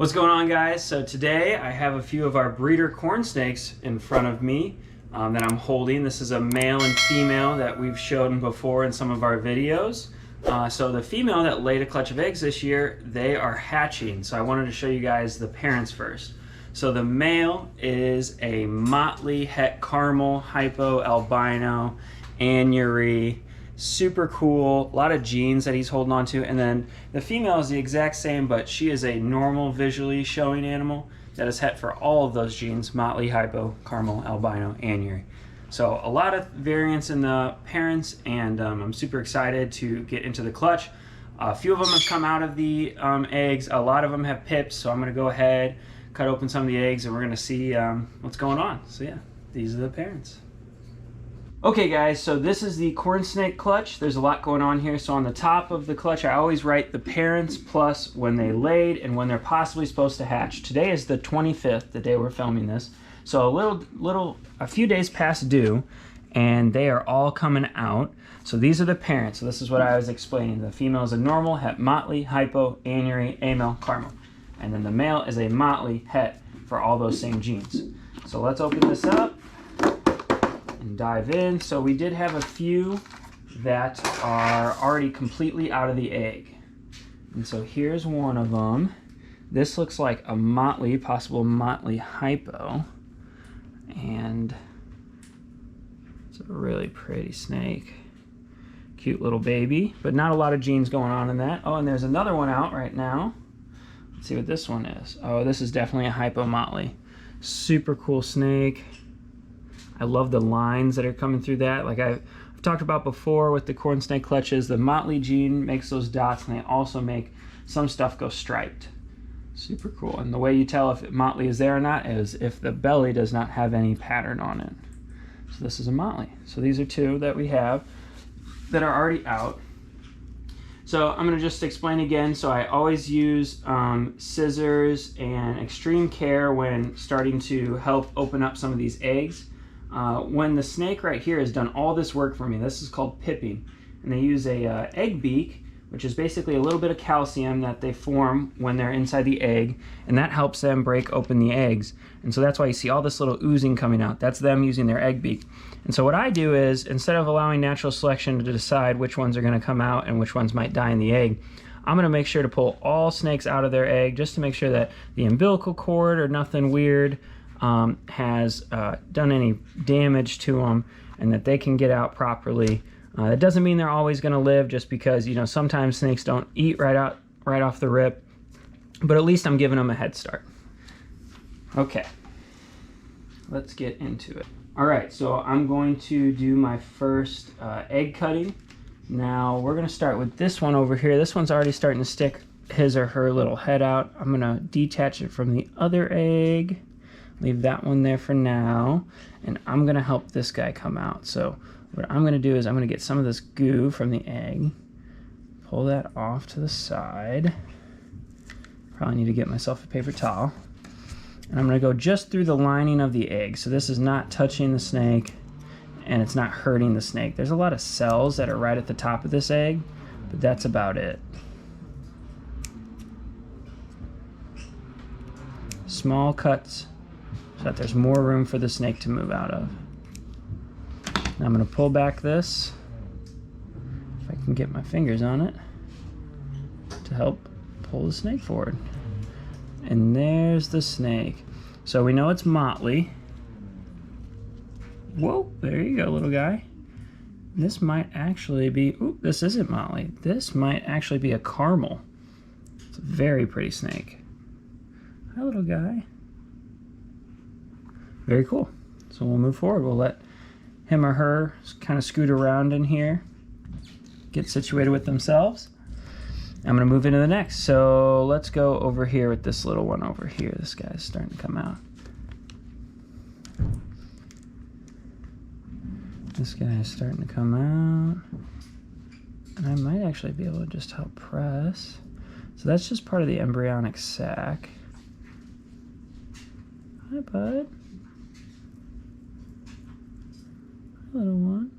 What's going on, guys? So today I have a few of our breeder corn snakes in front of me that I'm holding. This is a male and female that we've shown before in some of our videos. So the female that laid a clutch of eggs this year, they are hatching. So I wanted to show you guys the parents first. So the male is a Motley, Het Caramel, Hypo, Albino, Anuary. Super cool, a lot of genes that he's holding on to. And then the female is the exact same, but she is a normal visually showing animal that is het for all of those genes: Motley, Hypo, Caramel, Albino, Anuary. So a lot of variance in the parents, and I'm super excited to get into the clutch. A few of them have come out of the eggs. A lot of them have pips, so I'm going to go ahead, cut open some of the eggs, and we're going to see what's going on. So yeah, these are the parents. Okay guys, so this is the corn snake clutch. There's a lot going on here. So on the top of the clutch, I always write the parents plus when they laid and when they're possibly supposed to hatch. Today is the 25th, the day we're filming this. So a few days past due, and they are all coming out. So these are the parents. So this is what I was explaining. The female is a normal, het Motley, Hypo, Anuary, Amel, Caramel. And then the male is a Motley, het for all those same genes. So let's open this up and dive in. So we did have a few that are already completely out of the egg. And so here's one of them. This looks like a Motley, possible Motley Hypo. And it's a really pretty snake. Cute little baby, but not a lot of genes going on in that. Oh, and there's another one out right now. Let's see what this one is. Oh, this is definitely a Hypo Motley. Super cool snake. I love the lines that are coming through that. Like I've talked about before with the corn snake clutches, the Motley gene makes those dots, and they also make some stuff go striped. Super cool. And the way you tell if Motley is there or not is if the belly does not have any pattern on it. So this is a Motley. So these are two that we have that are already out. So I'm going to just explain again. So I always use scissors and extreme care when starting to help open up some of these eggs. When the snake right here has done all this work for me, this is called pipping, and they use a egg beak, which is basically a little bit of calcium that they form when they're inside the egg, and that helps them break open the eggs. And so that's why you see all this little oozing coming out. That's them using their egg beak. And so what I do is, instead of allowing natural selection to decide which ones are going to come out and which ones might die in the egg, I'm going to make sure to pull all snakes out of their egg just to make sure that the umbilical cord or nothing weird has done any damage to them, and that they can get out properly. That doesn't mean they're always going to live, just because, you know, sometimes snakes don't eat right off the rip, but at least I'm giving them a head start. Okay, let's get into it. All right, so I'm going to do my first egg cutting. Now we're going to start with this one over here. This one's already starting to stick his or her little head out. I'm going to detach it from the other egg. Leave that one there for now, and I'm going to help this guy come out. So what I'm going to do is I'm going to get some of this goo from the egg, pull that off to the side. Probably need to get myself a paper towel. And I'm going to go just through the lining of the egg. So this is not touching the snake, and it's not hurting the snake. There's a lot of cells that are right at the top of this egg, but that's about it. Small cuts, so that there's more room for the snake to move out of. Now I'm going to pull back this, if I can get my fingers on it, to help pull the snake forward. And there's the snake. So we know it's Motley. Whoa, there you go, little guy. This might actually be, ooh, this isn't Motley. This might actually be a Caramel. It's a very pretty snake. Hi, little guy. Very cool. So we'll move forward. We'll let him or her kind of scoot around in here, get situated with themselves. I'm going to move into the next. So let's go over here with this little one over here. This guy's starting to come out. This guy is starting to come out. And I might actually be able to just help press. So that's just part of the embryonic sac. Hi, bud. Little one.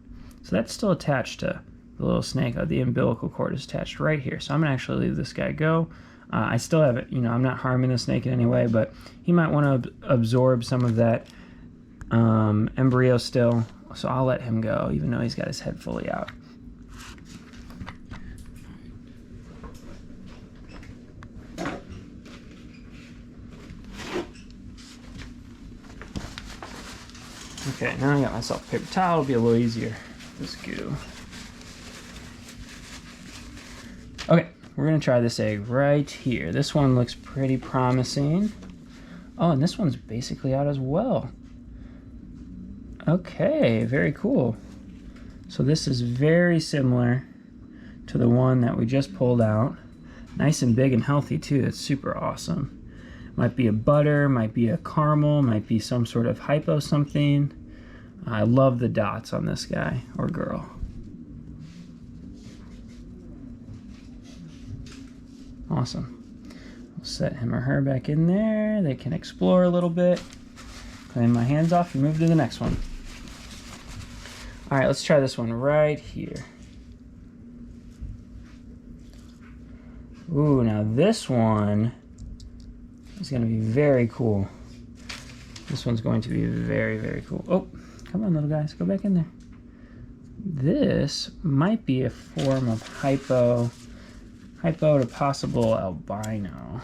So that's still attached to the little snake. The umbilical cord is attached right here. So I'm going to actually leave this guy go. I still have it, I'm not harming the snake in any way, but he might want to absorb some of that embryo still, so I'll let him go, even though he's got his head fully out. Okay, now I got myself a paper towel. It'll be a little easier. This goo. Okay, we're gonna try this egg right here. This one looks pretty promising. Oh, and this one's basically out as well. Okay, very cool. So this is very similar to the one that we just pulled out. Nice and big and healthy too. It's super awesome. Might be a butter, might be a caramel, might be some sort of hypo something. I love the dots on this guy or girl. Awesome. We'll set him or her back in there. They can explore a little bit. Clean my hands off and move to the next one. All right, let's try this one right here. Ooh, now this one is going to be very cool. This one's going to be very, very cool. Oh, come on, little guys, go back in there. This might be a form of hypo to possible albino.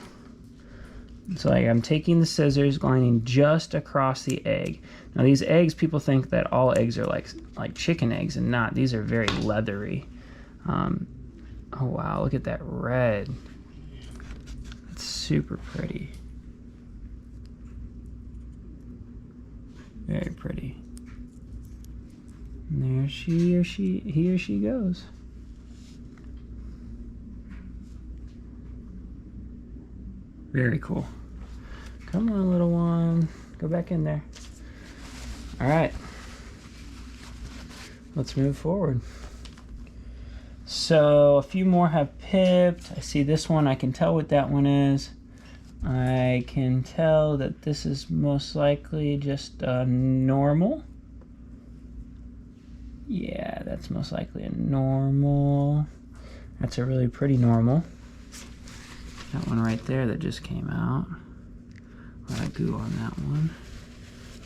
So I'm taking the scissors, gliding just across the egg. Now these eggs, people think that all eggs are like chicken eggs, and not. These are very leathery. Oh wow, look at that red. It's super pretty. Very pretty. And there he or she goes. Very cool. Come on, little one. Go back in there. All right. Let's move forward. So a few more have pipped. I see this one. I can tell what that one is. I can tell that this is most likely just a normal. Yeah, that's most likely a normal. That's a really pretty normal. That one right there that just came out. A lot of goo on that one.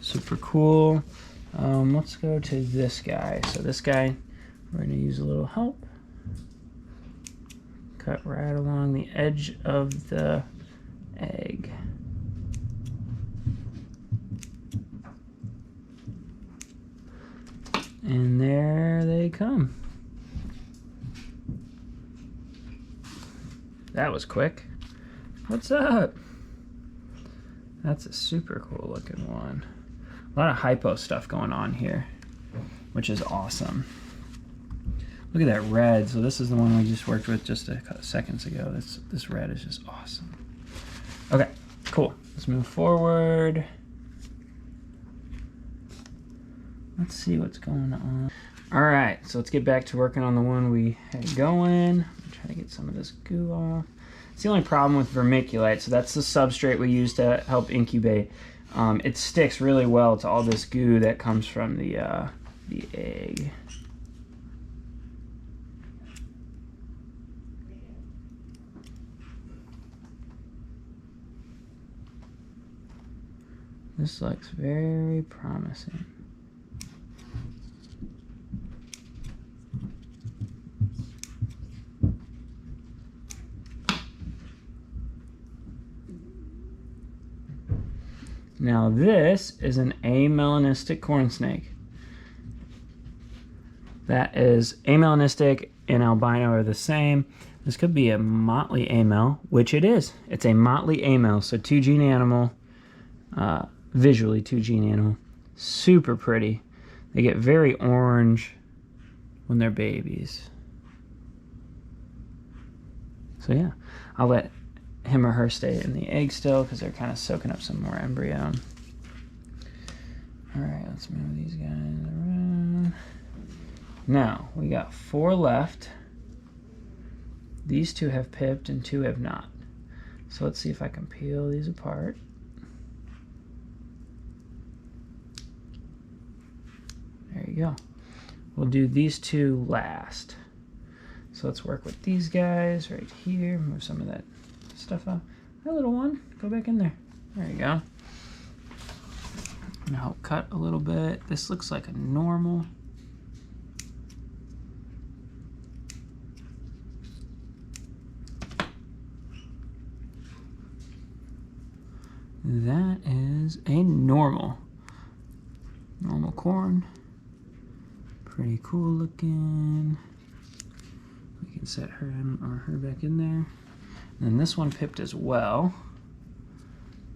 Super cool. Let's go to this guy. So this guy, we're going to use a little help. Cut right along the edge of the egg. And there they come. That was quick. What's up? That's a super cool looking one. A lot of hypo stuff going on here, which is awesome. Look at that red. So this is the one we just worked with just a couple seconds ago. This red is just awesome. Okay, cool. Let's move forward. Let's see what's going on. All right, so let's get back to working on the one we had going. Try to get some of this goo off. It's the only problem with vermiculite. So that's the substrate we use to help incubate. It sticks really well to all this goo that comes from the egg. This looks very promising. Now this is an amelanistic corn snake. That is amelanistic and albino are the same. This could be a Motley amel, which it is. It's a Motley amel, so 2-gene animal, visually 2-gene animal. Super pretty. They get very orange when they're babies. So yeah, I'll let him or her stay in the egg still because they're kind of soaking up some more embryo. All right, let's move these guys around. Now, we got 4 left. These 2 have pipped and 2 have not. So let's see if I can peel these apart. There you go. We'll do these 2 last. So let's work with these guys right here. Move some of that stuff out. Hi, little one. Go back in there. There you go. I'm gonna help cut a little bit. This looks like a normal. That is a normal corn. Pretty cool looking. We can set her in, or her back in there. And then this one pipped as well.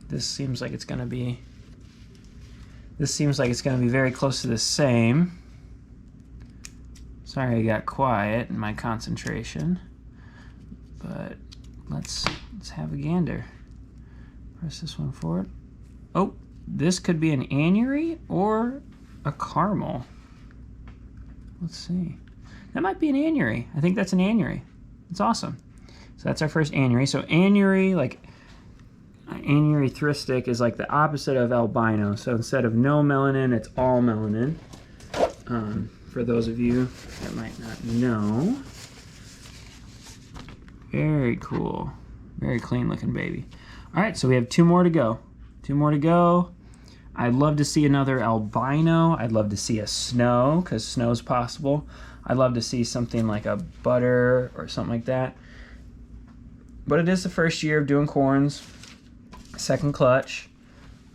This seems like it's gonna be very close to the same. Sorry I got quiet in my concentration, but let's have a gander. Press this one forward. Oh, this could be an anery or a caramel. Let's see. That might be an anery. I think that's an anery. It's awesome. So that's our first anery. So anery, like anerythristic, is like the opposite of albino. So instead of no melanin, it's all melanin. For those of you that might not know. Very cool. Very clean looking baby. All right, so we have 2 more to go. 2 more to go. I'd love to see another albino. I'd love to see a snow, because snow's possible. I'd love to see something like a butter or something like that. But it is the first year of doing corns. Second clutch.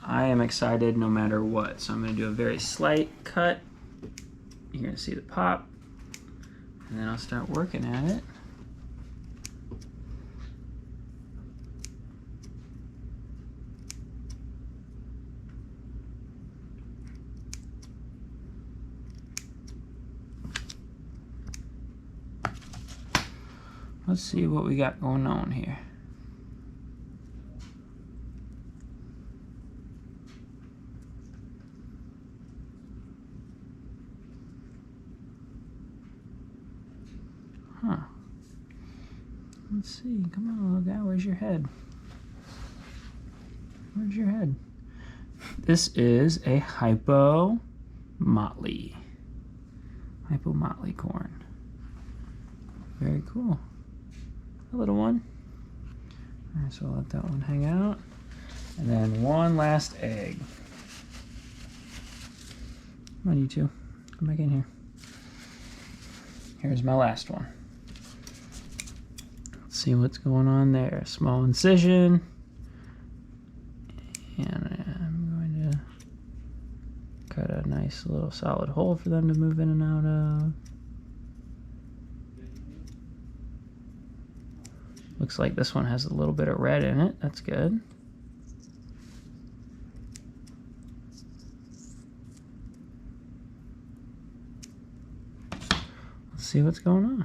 I am excited no matter what. So I'm going to do a very slight cut. You're going to see the pop. And then I'll start working at it. Let's see what we got going on here. Huh. Let's see. Come on, little guy. Where's your head? Where's your head? This is a Hypo Motley. Hypo Motley corn. Very cool. A little one. All right, so I'll let that one hang out. And then one last egg. Come on, you two. Come back in here. Here's my last one. Let's see what's going on there. Small incision. And I'm going to cut a nice little solid hole for them to move in and out of. Looks like this one has a little bit of red in it. That's good. Let's see what's going on.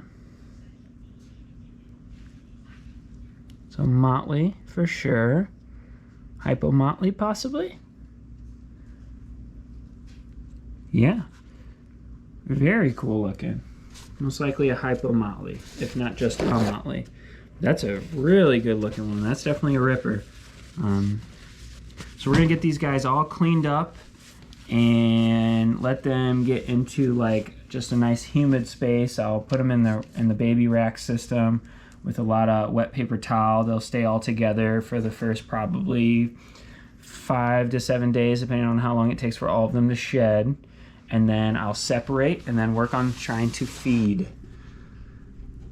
So Motley for sure. Hypo Motley possibly? Yeah. Very cool looking. Most likely a Hypo Motley, if not just a Motley. That's a really good looking one. That's definitely a ripper. So we're gonna get these guys all cleaned up and let them get into like just a nice humid space. I'll put them in the baby rack system with a lot of wet paper towel. They'll stay all together for the first probably 5 to 7 days, depending on how long it takes for all of them to shed. And then I'll separate and then work on trying to feed.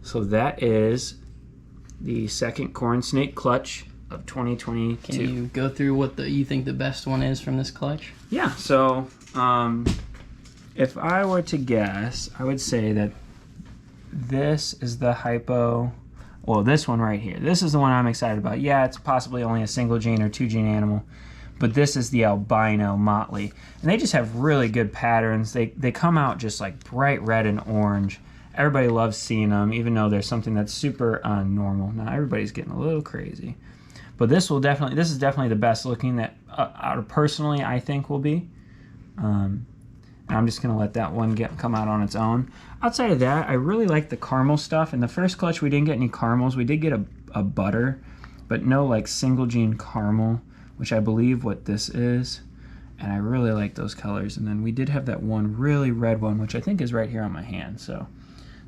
So that is the second corn snake clutch of 2022. Can you go through what you think the best one is from this clutch? Yeah, so if I were to guess, I would say that this is the Hypo, well, this one right here. This is the one I'm excited about. Yeah, it's possibly only a single gene or 2 gene animal, but this is the Albino Motley. And they just have really good patterns. They come out just like bright red and orange. Everybody loves seeing them, even though there's something that's super normal. Now everybody's getting a little crazy, but this is definitely the best looking that out of personally I think will be. And I'm just gonna let that one come out on its own. Outside of that, I really like the caramel stuff. In the first clutch, we didn't get any caramels. We did get a butter, but no like single gene caramel, which I believe what this is. And I really like those colors. And then we did have that one really red one, which I think is right here on my hand. So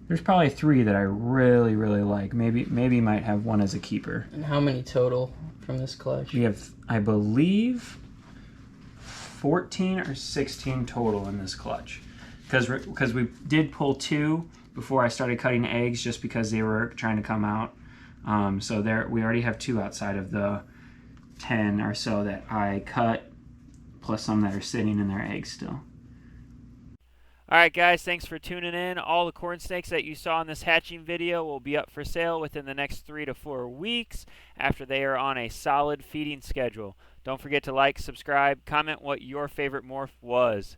There's probably 3 that I really, really like. Maybe might have one as a keeper. And how many total from this clutch? We have, I believe, 14 or 16 total in this clutch. Because we did pull 2 before I started cutting eggs just because they were trying to come out. So we already have 2 outside of the 10 or so that I cut, plus some that are sitting in their eggs still. Alright guys, thanks for tuning in. All the corn snakes that you saw in this hatching video will be up for sale within the next 3 to 4 weeks after they are on a solid feeding schedule. Don't forget to like, subscribe, comment what your favorite morph was.